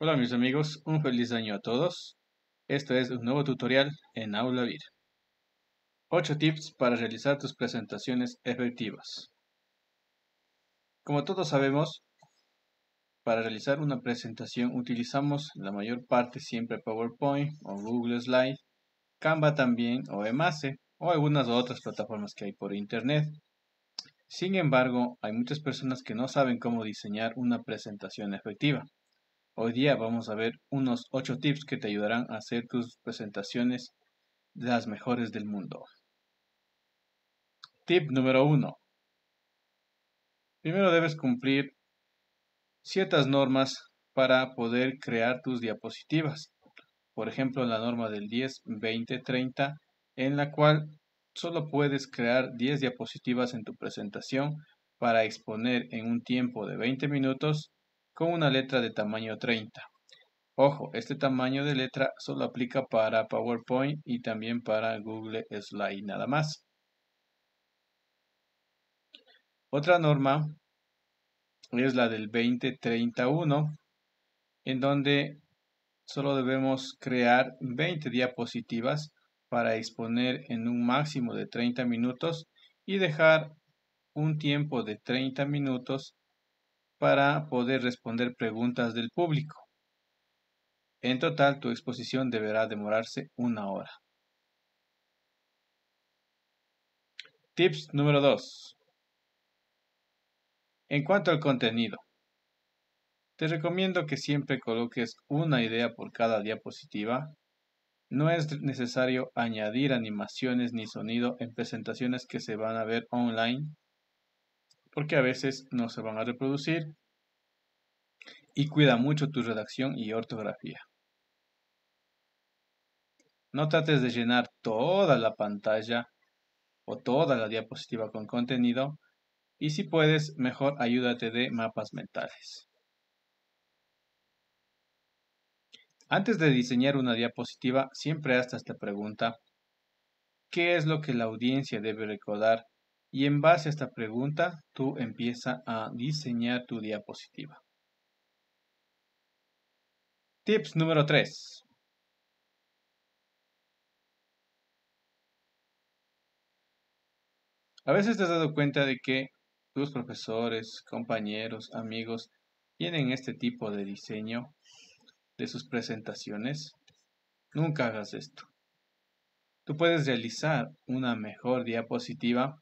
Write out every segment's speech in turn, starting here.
Hola mis amigos, un feliz año a todos. Este es un nuevo tutorial en AulaVir. 8 tips para realizar tus presentaciones efectivas. Como todos sabemos, para realizar una presentación utilizamos la mayor parte siempre PowerPoint o Google Slide, Canva también o Emace o algunas otras plataformas que hay por internet. Sin embargo, hay muchas personas que no saben cómo diseñar una presentación efectiva. Hoy día vamos a ver unos 8 tips que te ayudarán a hacer tus presentaciones de las mejores del mundo. Tip número 1. Primero debes cumplir ciertas normas para poder crear tus diapositivas. Por ejemplo, la norma del 10, 20, 30, en la cual solo puedes crear 10 diapositivas en tu presentación para exponer en un tiempo de 20 minutos con una letra de tamaño 30. Ojo, este tamaño de letra solo aplica para PowerPoint y también para Google Slide nada más. Otra norma es la del 2031, en donde solo debemos crear 20 diapositivas para exponer en un máximo de 30 minutos y dejar un tiempo de 30 minutos para poder responder preguntas del público. En total, tu exposición deberá demorarse 1 hora. Tips número 2. En cuanto al contenido, te recomiendo que siempre coloques una idea por cada diapositiva. No es necesario añadir animaciones ni sonido en presentaciones que se van a ver online, porque a veces no se van a reproducir, y cuida mucho tu redacción y ortografía. No trates de llenar toda la pantalla o toda la diapositiva con contenido, y si puedes, mejor ayúdate de mapas mentales. Antes de diseñar una diapositiva, siempre hazte esta pregunta: ¿qué es lo que la audiencia debe recordar? Y en base a esta pregunta, tú empieza a diseñar tu diapositiva. Tips número 3. A veces te has dado cuenta de que tus profesores, compañeros, amigos tienen este tipo de diseño de sus presentaciones. Nunca hagas esto. Tú puedes realizar una mejor diapositiva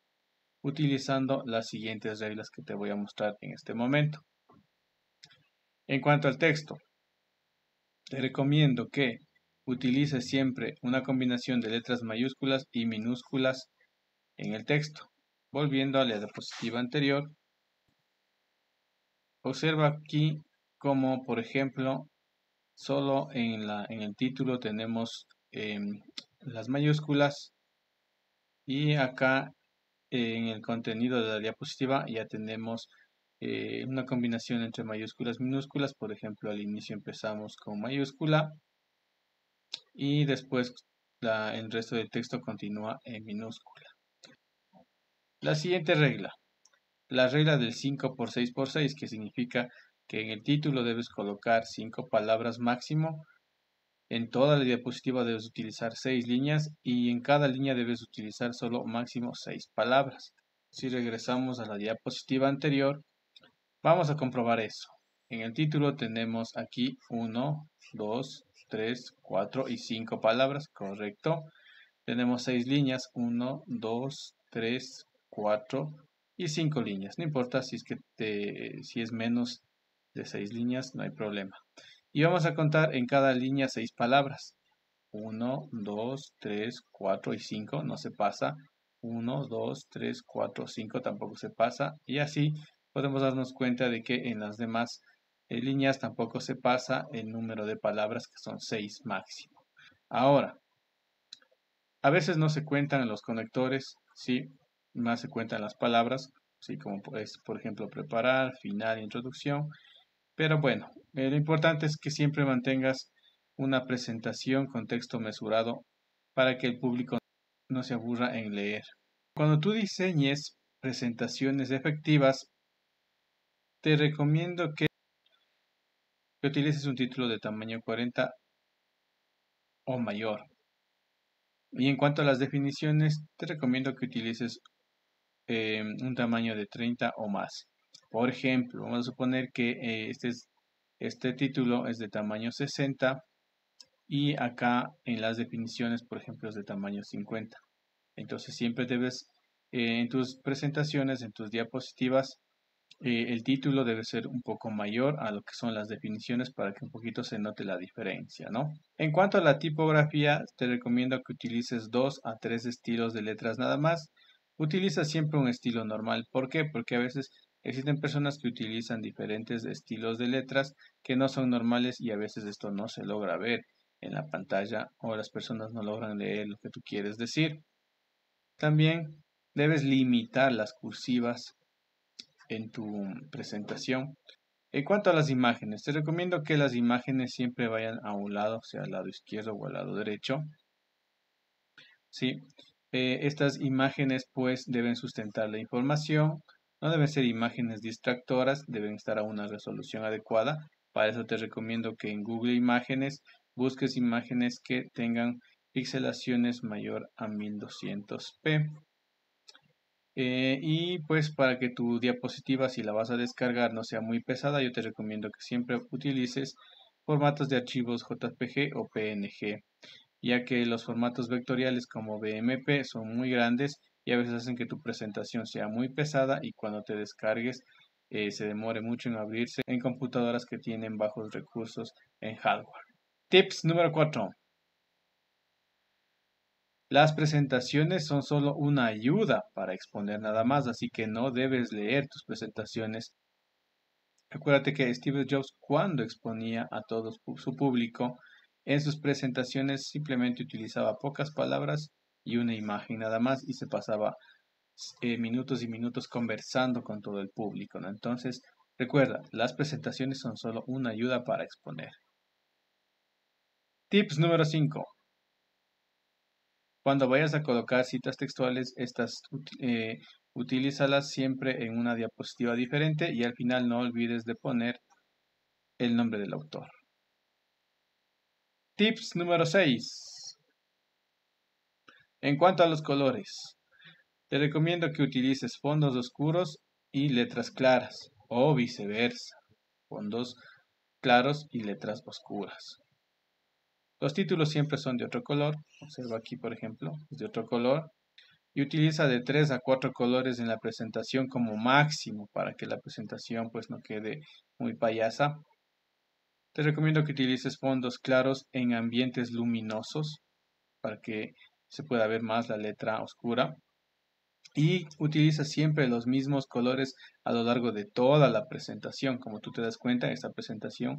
utilizando las siguientes reglas que te voy a mostrar en este momento. En cuanto al texto, te recomiendo que utilices siempre una combinación de letras mayúsculas y minúsculas en el texto. Volviendo a la diapositiva anterior, observa aquí como, por ejemplo, solo en el título tenemos las mayúsculas, y acá en el contenido de la diapositiva ya tenemos una combinación entre mayúsculas y minúsculas. Por ejemplo, al inicio empezamos con mayúscula y después el resto del texto continúa en minúscula. La siguiente regla, la regla del 5×6×6, que significa que en el título debes colocar 5 palabras máximo. En toda la diapositiva debes utilizar 6 líneas y en cada línea debes utilizar solo máximo 6 palabras. Si regresamos a la diapositiva anterior, vamos a comprobar eso. En el título tenemos aquí 1, 2, 3, 4 y 5 palabras, correcto. Tenemos 6 líneas, 1, 2, 3, 4 y 5 líneas. No importa si es menos de 6 líneas, no hay problema. Y vamos a contar en cada línea 6 palabras. 1, 2, 3, 4 y 5, no se pasa. 1, 2, 3, 4, 5 tampoco se pasa. Y así podemos darnos cuenta de que en las demás líneas tampoco se pasa el número de palabras, que son 6 máximo. Ahora, a veces no se cuentan los conectores, sí, más se cuentan las palabras, sí, como es, por ejemplo, preparar, final, introducción. Pero bueno, lo importante es que siempre mantengas una presentación con texto mesurado para que el público no se aburra en leer. Cuando tú diseñes presentaciones efectivas, te recomiendo que que utilices un título de tamaño 40 o mayor. Y en cuanto a las definiciones, te recomiendo que utilices un tamaño de 30 o más. Por ejemplo, vamos a suponer que este título es de tamaño 60 y acá en las definiciones, por ejemplo, es de tamaño 50. Entonces siempre debes, en tus presentaciones, en tus diapositivas, el título debe ser un poco mayor a lo que son las definiciones para que un poquito se note la diferencia, ¿no? En cuanto a la tipografía, te recomiendo que utilices 2 a 3 estilos de letras nada más. Utiliza siempre un estilo normal. ¿Por qué? Porque a veces existen personas que utilizan diferentes estilos de letras que no son normales y a veces esto no se logra ver en la pantalla o las personas no logran leer lo que tú quieres decir. También debes limitar las cursivas en tu presentación. En cuanto a las imágenes, te recomiendo que las imágenes siempre vayan a un lado, sea al lado izquierdo o al lado derecho. ¿Sí? Estas imágenes pues deben sustentar la información, no deben ser imágenes distractoras, deben estar a una resolución adecuada. Para eso te recomiendo que en Google Imágenes busques imágenes que tengan pixelaciones mayor a 1200p. Y pues para que tu diapositiva, si la vas a descargar, no sea muy pesada, yo te recomiendo que siempre utilices formatos de archivos JPG o PNG, ya que los formatos vectoriales como BMP son muy grandes y a veces hacen que tu presentación sea muy pesada y cuando te descargues se demore mucho en abrirse en computadoras que tienen bajos recursos en hardware. Tips número 4. Las presentaciones son solo una ayuda para exponer nada más, así que no debes leer tus presentaciones. Acuérdate que Steve Jobs, cuando exponía a todo su público, en sus presentaciones simplemente utilizaba pocas palabras y una imagen nada más y se pasaba minutos y minutos conversando con todo el público, ¿no? Entonces, recuerda, las presentaciones son solo una ayuda para exponer. Tips número 5. Cuando vayas a colocar citas textuales, utilízalas siempre en una diapositiva diferente y al final no olvides de poner el nombre del autor. Tips número 6. En cuanto a los colores, te recomiendo que utilices fondos oscuros y letras claras o viceversa, fondos claros y letras oscuras. Los títulos siempre son de otro color, observa aquí por ejemplo, es de otro color. Y utiliza de 3 a 4 colores en la presentación como máximo para que la presentación pues no quede muy payasa. Te recomiendo que utilices fondos claros en ambientes luminosos para que se pueda ver más la letra oscura. Y utiliza siempre los mismos colores a lo largo de toda la presentación. Como tú te das cuenta, esta presentación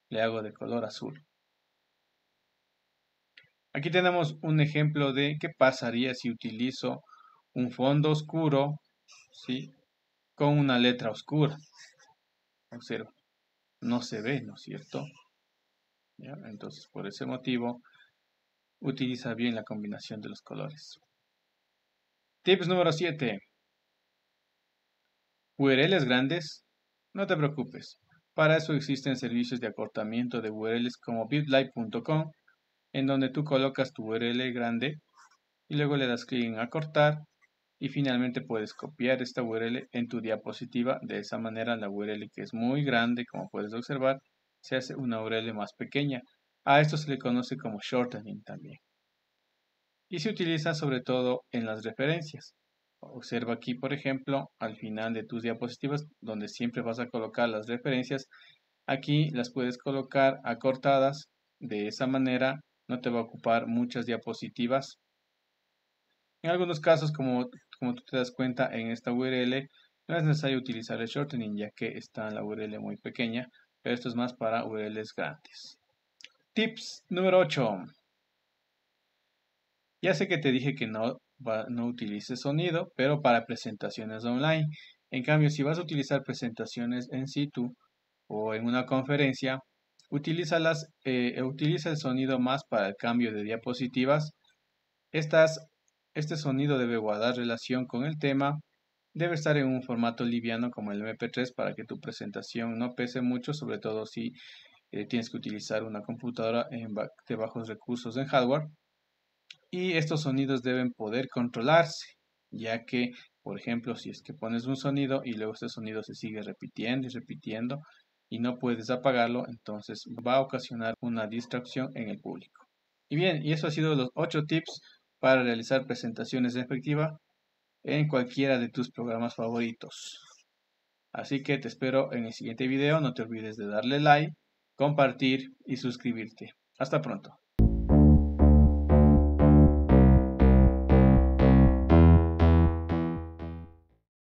le hago de color azul. Aquí tenemos un ejemplo de qué pasaría si utilizo un fondo oscuro, ¿sí?, con una letra oscura. Observa, no se ve, ¿no es cierto? ¿Ya? Entonces, por ese motivo, utiliza bien la combinación de los colores. Tips número 7. URLs grandes, no te preocupes. Para eso existen servicios de acortamiento de URLs como bitly.com, en donde tú colocas tu URL grande y luego le das clic en acortar y finalmente puedes copiar esta URL en tu diapositiva. De esa manera la URL que es muy grande, como puedes observar, se hace una URL más pequeña. A esto se le conoce como shortening también. Y se utiliza sobre todo en las referencias. Observa aquí, por ejemplo, al final de tus diapositivas, donde siempre vas a colocar las referencias. Aquí las puedes colocar acortadas. De esa manera no te va a ocupar muchas diapositivas. En algunos casos, como tú te das cuenta en esta URL, no es necesario utilizar el shortening ya que está la URL muy pequeña, pero esto es más para URLs grandes. Tips número 8. Ya sé que te dije que no utilices sonido, pero para presentaciones online. En cambio, si vas a utilizar presentaciones en situ o en una conferencia, utiliza el sonido más para el cambio de diapositivas. Este sonido debe guardar relación con el tema debe estar en un formato liviano como el MP3 para que tu presentación no pese mucho, sobre todo si tienes que utilizar una computadora de bajos recursos en hardware. Y estos sonidos deben poder controlarse, ya que, por ejemplo, si es que pones un sonido y luego este sonido se sigue repitiendo y repitiendo y no puedes apagarlo, entonces va a ocasionar una distracción en el público. Y bien, y eso ha sido los 8 tips para realizar presentaciones efectivas en cualquiera de tus programas favoritos. Así que te espero en el siguiente video. No te olvides de darle like, compartir y suscribirte. Hasta pronto.